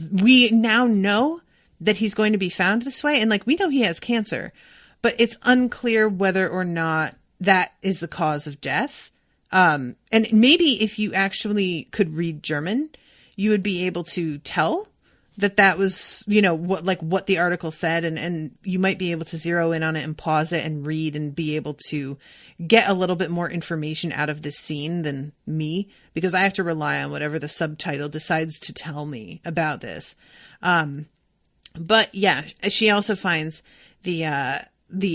we now know that he's going to be found this way. And like, we know he has cancer, but it's unclear whether or not that is the cause of death. And maybe if you actually could read German, you would be able to tell that was, what the article said. And you might be able to zero in on it and pause it and read and be able to get a little bit more information out of this scene than me, because I have to rely on whatever the subtitle decides to tell me about this. But yeah, she also finds the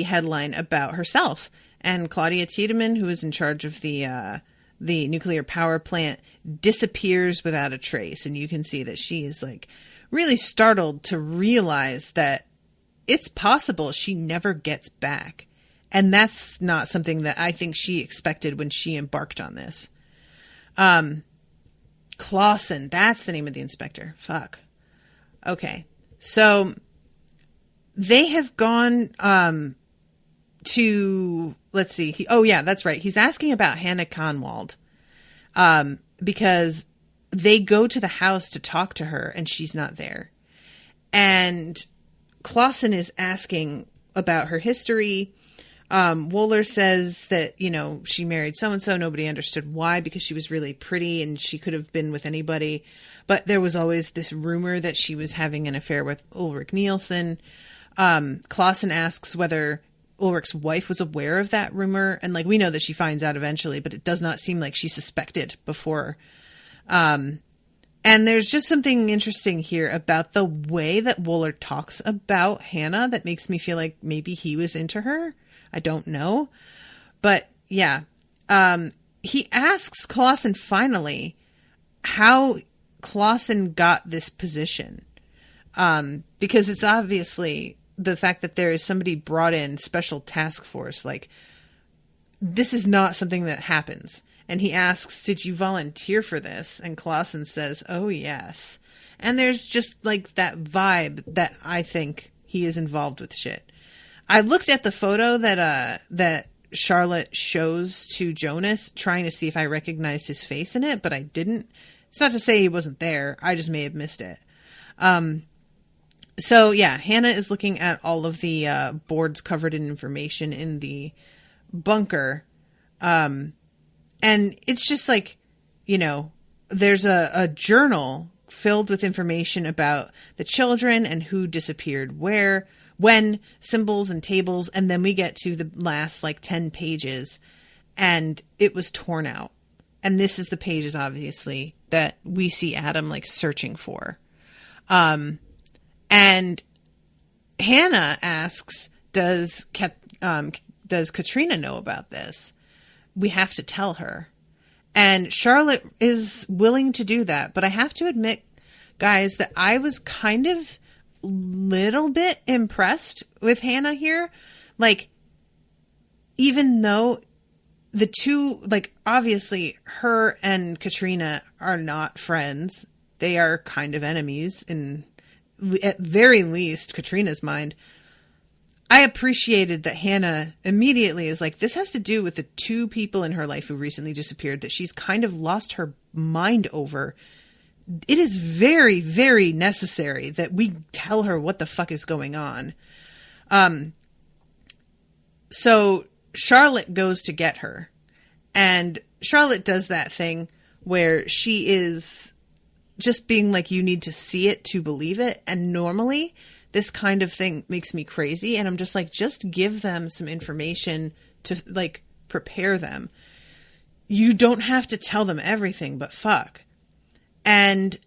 headline about herself, and Claudia Tiedemann, who is in charge of the nuclear power plant, disappears without a trace. And you can see that she is like really startled to realize that it's possible she never gets back. And that's not something that I think she expected when she embarked on this. Clausen, that's the name of the inspector. Fuck. Okay. So they have gone to, let's see. That's right. He's asking about Hannah Kahnwald because they go to the house to talk to her and she's not there. And Clausen is asking about her history. Wöhler says that, she married so-and-so. Nobody understood why, because she was really pretty and she could have been with anybody. But there was always this rumor that she was having an affair with Ulrich Nielsen. Clausen asks whether Ulrich's wife was aware of that rumor. And we know that she finds out eventually, but it does not seem like she suspected before. And there's just something interesting here about the way that Wöhler talks about Hannah that makes me feel like maybe he was into her. I don't know. But yeah, he asks Clausen finally how Clausen got this position. Because it's obviously the fact that there is somebody brought in, special task force. This is not something that happens. And he asks, did you volunteer for this? And Clausen says, oh, yes. And there's just that vibe that I think he is involved with shit. I looked at the photo that Charlotte shows to Jonas, trying to see if I recognized his face in it, but I didn't. It's not to say he wasn't there. I just may have missed it. So yeah, Hannah is looking at all of the boards covered in information in the bunker. And it's just there's a journal filled with information about the children and who disappeared where, when, symbols and tables. And then we get to the last 10 pages and it was torn out. And this is the pages, obviously, that we see Adam searching for. And Hannah asks, does Katrina know about this? We have to tell her. And Charlotte is willing to do that. But I have to admit, guys, that I was kind of little bit impressed with Hannah here. Even though the two, obviously her and Katrina are not friends. They are kind of enemies at very least, Katrina's mind. I appreciated that Hannah immediately is this has to do with the two people in her life who recently disappeared that she's kind of lost her mind over. It is very, very necessary that we tell her what the fuck is going on. So Charlotte goes to get her, and Charlotte does that thing where she is just being like, you need to see it to believe it. And normally this kind of thing makes me crazy. And I'm just like, just give them some information to like prepare them. You don't have to tell them everything, but fuck. And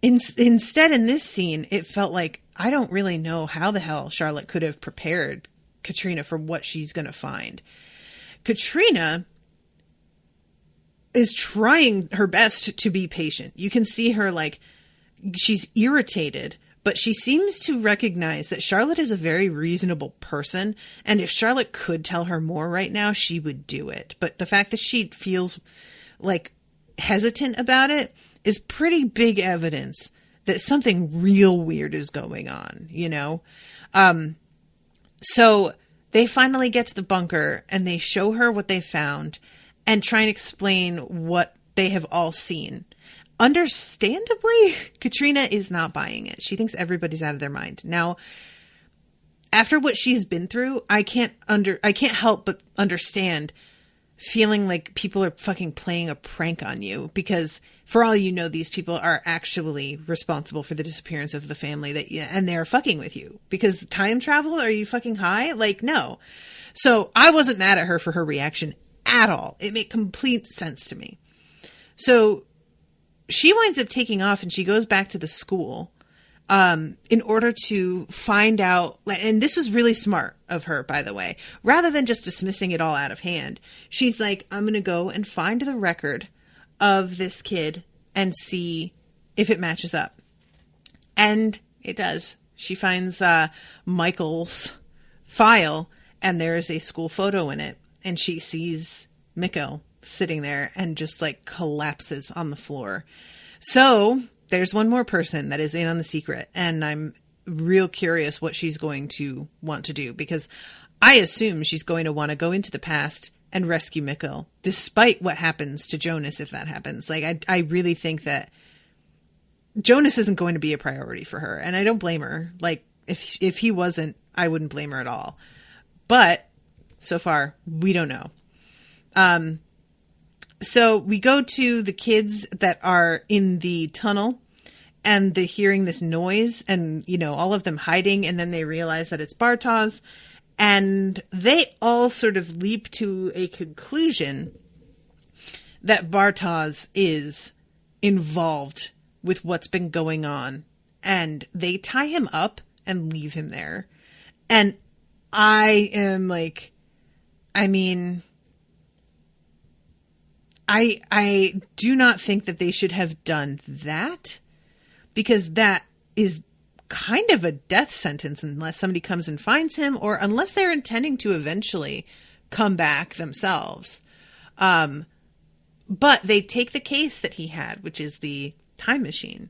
instead in this scene, it felt like, I don't really know how the hell Charlotte could have prepared Katrina for what she's going to find. Katrina is trying her best to be patient. You can see her like she's irritated, but she seems to recognize that Charlotte is a very reasonable person. And if Charlotte could tell her more right now, she would do it. But the fact that she feels like hesitant about it is pretty big evidence that something real weird is going on, you know? So they finally get to the bunker and they show her what they found and try and explain what they have all seen. Understandably, Katrina is not buying it. She thinks everybody's out of their mind. Now, after what she's been through, I can't help but understand feeling like people are fucking playing a prank on you, because for all you know, these people are actually responsible for the disappearance of the family and they're fucking with you. Because time travel, are you fucking high? Like, no. So I wasn't mad at her for her reaction at all. It made complete sense to me. So she winds up taking off and she goes back to the school in order to find out. And this was really smart of her, by the way. Rather than just dismissing it all out of hand, she's like, I'm going to go and find the record of this kid and see if it matches up. And it does. She finds Mikkel's file and there is a school photo in it. And she sees Mikkel sitting there and just like collapses on the floor. So there's one more person that is in on the secret. And I'm real curious what she's going to want to do, because I assume she's going to want to go into the past and rescue Mikkel, despite what happens to Jonas if that happens. Like, I really think that Jonas isn't going to be a priority for her. And I don't blame her. Like, if he wasn't, I wouldn't blame her at all. But so far, we don't know. So we go to the kids that are in the tunnel and they're hearing this noise and, you know, all of them hiding. And then they realize that it's Bartoz, and they all sort of leap to a conclusion that Bartoz is involved with what's been going on, and they tie him up and leave him there. And I am like, I mean, I do not think that they should have done that, because that is kind of a death sentence unless somebody comes and finds him, or unless they're intending to eventually come back themselves. But they take the case that he had, which is the time machine,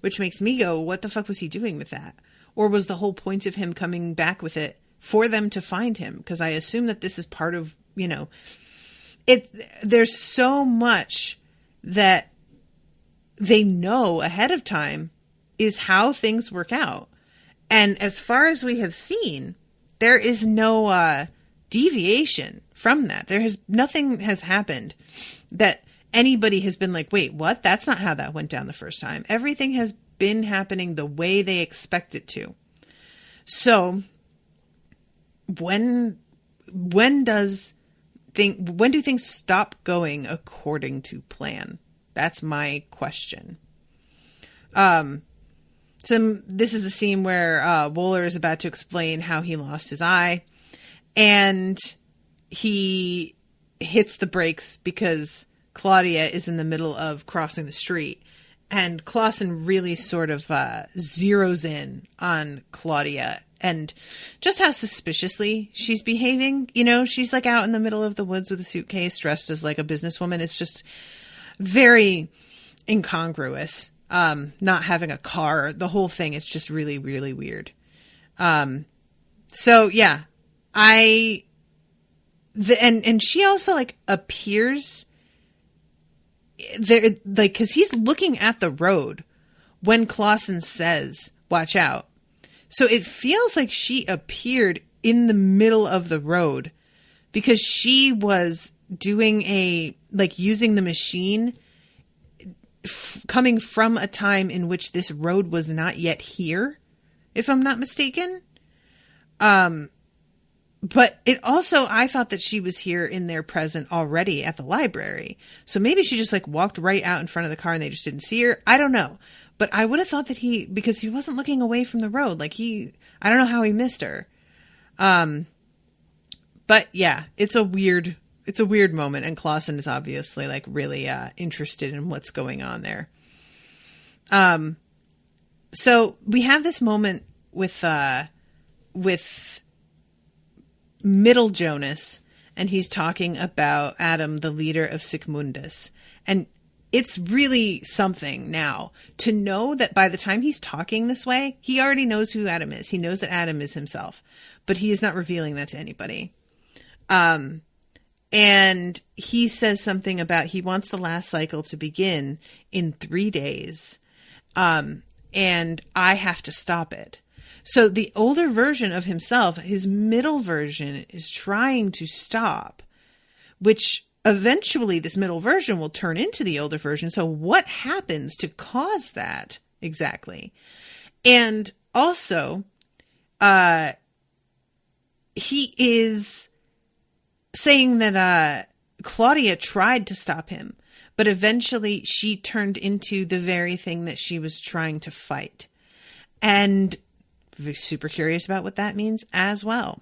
which makes me go, what the fuck was he doing with that? Or was the whole point of him coming back with it for them to find him? Because I assume that this is part of, you know, there's so much that they know ahead of time is how things work out. And as far as we have seen, there is no deviation from that. Nothing has happened that anybody has been like, wait, what? That's not how that went down the first time. Everything has been happening the way they expect it to. So when do things stop going according to plan? That's my question. So this is the scene where Wöhler is about to explain how he lost his eye, and he hits the brakes because Claudia is in the middle of crossing the street, and Clausen really sort of zeroes in on Claudia and just how suspiciously she's behaving. You know, she's like out in the middle of the woods with a suitcase dressed as like a businesswoman. It's just very incongruous. Not having a car, the whole thing is just really, really weird. So yeah, and she also like appears there, like, cause he's looking at the road when Clausen says, watch out. So it feels like she appeared in the middle of the road because she was doing using the machine coming from a time in which this road was not yet here, if I'm not mistaken. But it also, I thought that she was here in their present already at the library. So maybe she just walked right out in front of the car and they just didn't see her. I don't know. But I would have thought that because he wasn't looking away from the road, I don't know how he missed her. But yeah, it's a weird moment. And Clausen is obviously really, interested in what's going on there. So we have this moment with middle Jonas, and he's talking about Adam, the leader of Sigmundus. And it's really something now to know that by the time he's talking this way, he already knows who Adam is. He knows that Adam is himself, but he is not revealing that to anybody. And he says something about he wants the last cycle to begin in 3 days. And I have to stop it. So the older version of himself, his middle version, is trying to stop, which eventually this middle version will turn into the older version. So what happens to cause that exactly? And also, he is saying that Claudia tried to stop him, but eventually she turned into the very thing that she was trying to fight. And super curious about what that means as well.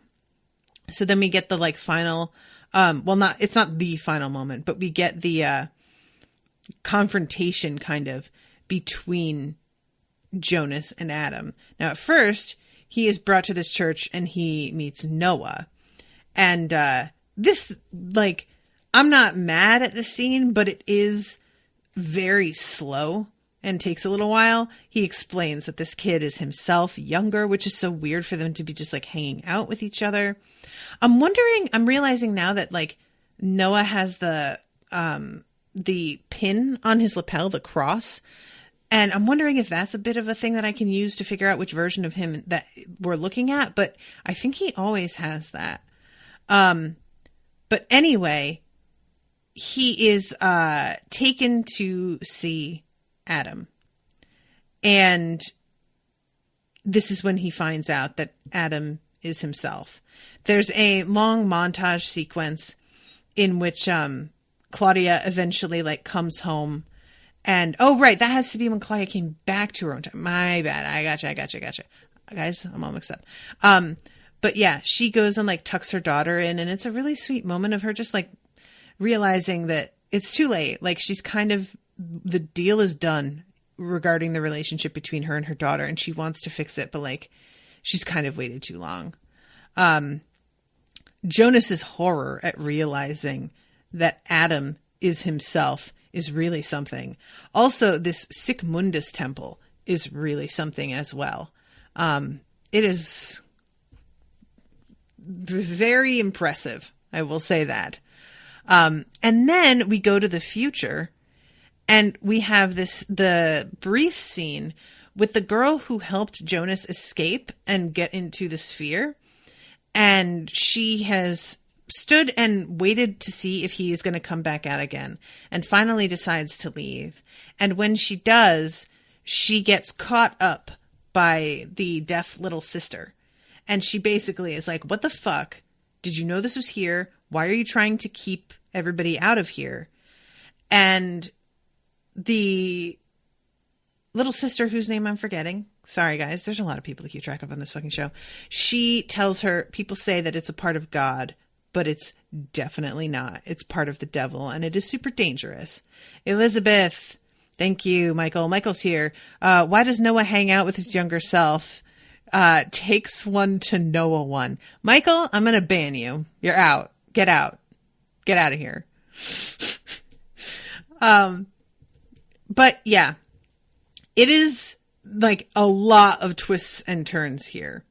So then we get the final, it's not the final moment, but we get the confrontation kind of between Jonas and Adam. Now at first he is brought to this church and he meets Noah. And this, I'm not mad at the scene, but it is very slow and takes a little while. He explains that this kid is himself younger, which is so weird for them to be just hanging out with each other. I'm realizing now that Noah has the pin on his lapel, the cross. And I'm wondering if that's a bit of a thing that I can use to figure out which version of him that we're looking at. But I think he always has that. But anyway, he is taken to see Adam. And this is when he finds out that Adam is himself. There's a long montage sequence in which Claudia eventually comes home. And, oh, right, that has to be when Claudia came back to her own time. My bad. I gotcha. Guys, I'm all mixed up. But yeah, she goes and tucks her daughter in, and it's a really sweet moment of her just realizing that it's too late. She's kind of, the deal is done regarding the relationship between her and her daughter, and she wants to fix it, but she's kind of waited too long. Jonas's horror at realizing that Adam is himself is really something. Also, this Sigmundus temple is really something as well. It is very impressive. I will say that. And then we go to the future and we have the brief scene with the girl who helped Jonas escape and get into the sphere. And she has stood and waited to see if he is going to come back out again, and finally decides to leave. And when she does, she gets caught up by the deaf little sister. And she basically is like, what the fuck? Did you know this was here? Why are you trying to keep everybody out of here? And the little sister, whose name I'm forgetting, sorry guys, there's a lot of people to keep track of on this fucking show. She tells her, people say that it's a part of God, but it's definitely not. It's part of the devil, and it is super dangerous. Elizabeth, thank you, Michael. Michael's here. Why does Noah hang out with his younger self? Takes one to Noah one. Michael, I'm going to ban you. You're out. Get out. Get out of here. But yeah, it is like a lot of twists and turns here.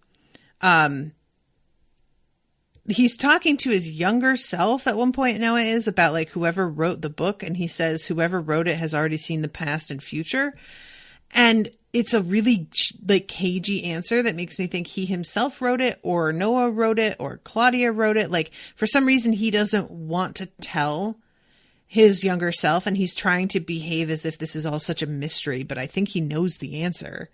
He's talking to his younger self at one point, Noah is, about like whoever wrote the book. And he says whoever wrote it has already seen the past and future. And it's a really like cagey answer that makes me think he himself wrote it, or Noah wrote it, or Claudia wrote it. Like, for some reason, he doesn't want to tell his younger self, and he's trying to behave as if this is all such a mystery, but I think he knows the answer.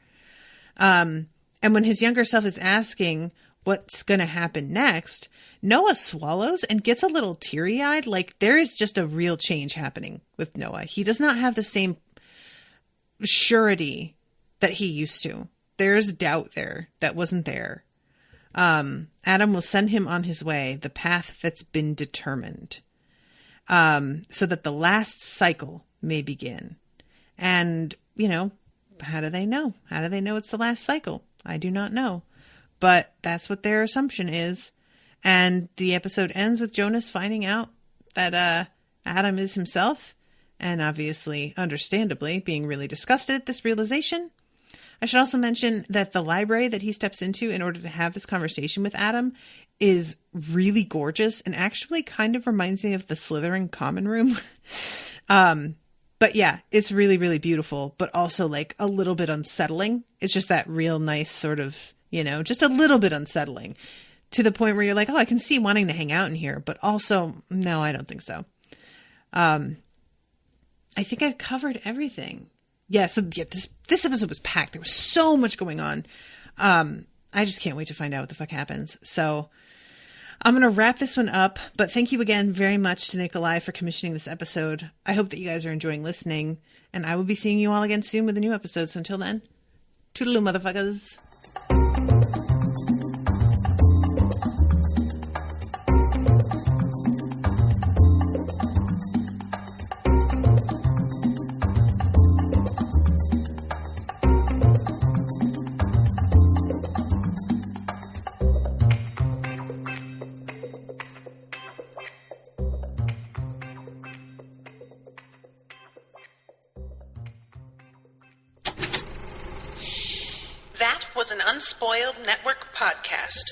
And when his younger self is asking what's going to happen next, Noah swallows and gets a little teary-eyed. Like, there is just a real change happening with Noah. He does not have the same surety that he used to. There's doubt there that wasn't there. Adam will send him on his way, the path that's been determined, so that the last cycle may begin. And, you know, how do they know? How do they know it's the last cycle? I do not know. But that's what their assumption is. And the episode ends with Jonas finding out that Adam is himself, and obviously, understandably, being really disgusted at this realization. I should also mention that the library that he steps into in order to have this conversation with Adam is really gorgeous and actually kind of reminds me of the Slytherin common room. But yeah, it's really, really beautiful, but also like a little bit unsettling. It's just that real nice sort of, you know, just a little bit unsettling to the point where you're like, oh, I can see wanting to hang out in here, but also, no, I don't think so. I think I've covered everything. Yeah, so yeah, this episode was packed. There was so much going on. I just can't wait to find out what the fuck happens. So I'm going to wrap this one up, but thank you again very much to Nikolai for commissioning this episode. I hope that you guys are enjoying listening, and I will be seeing you all again soon with a new episode. So until then, toodaloo, motherfuckers. That was an Unspoiled Network podcast.